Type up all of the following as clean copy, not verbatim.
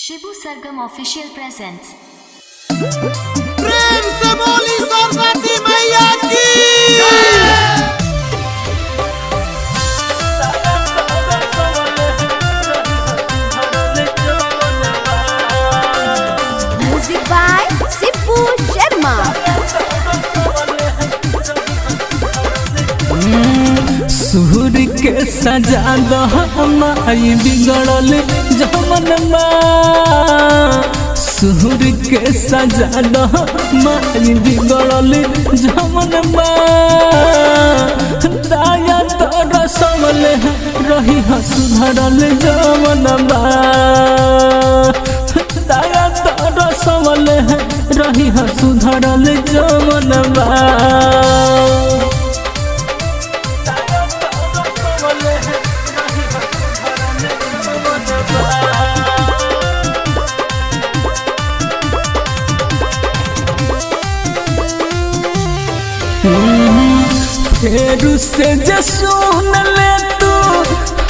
Shibu Sargam official presents. प्रेम से बोली सरस्वती मैया की। Music by Shibu Sharma. सूर के सजा दमाई बिगड़ल जमन सूर के सजा दमाई बिगड़ल जमन दाया तोर समल रही सुधरल जमन दाया तोर समल रही सुधरल जमन फेरू से जे सुन ले तू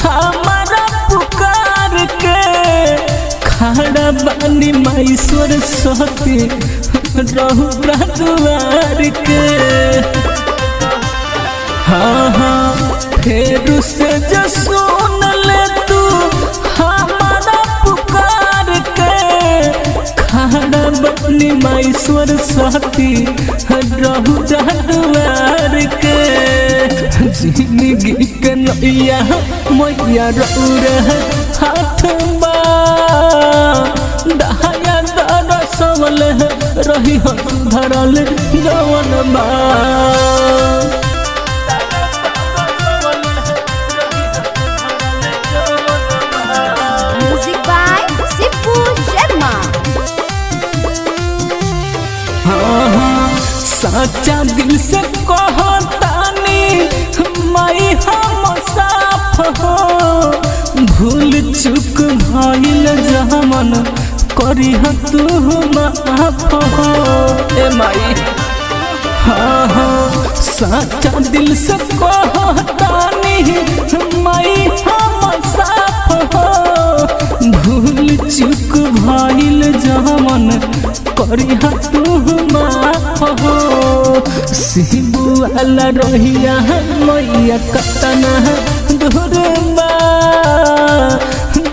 हमारा पुकार के खड़ा बानी माईश्वर सती रहू द्वार के। हाँ हाँ फेरू से जे सुन ले तू हमारा पुकार के खड़ा बानी माईश्वर सती रहू द्वार के। जिंदगी के नैया मैया रौर हाथ दहाया दर सबल रही सुधरल जवन म्यूजिक बाय शिबू शर्मा। सच्चा दिल से कहतानी माई हम साफ हो भूल चुक भइल जमन करी तू माफ हो ए माई। हाँ हाँ सच्चा दिल से कहतानी माई हम साफ हो भूल चुक भइल जमन करी तू माफ हो। शिबू वाला रहिया मैया कतना दूर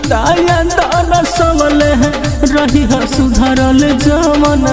दाया दर सबल रही सुधरल जमन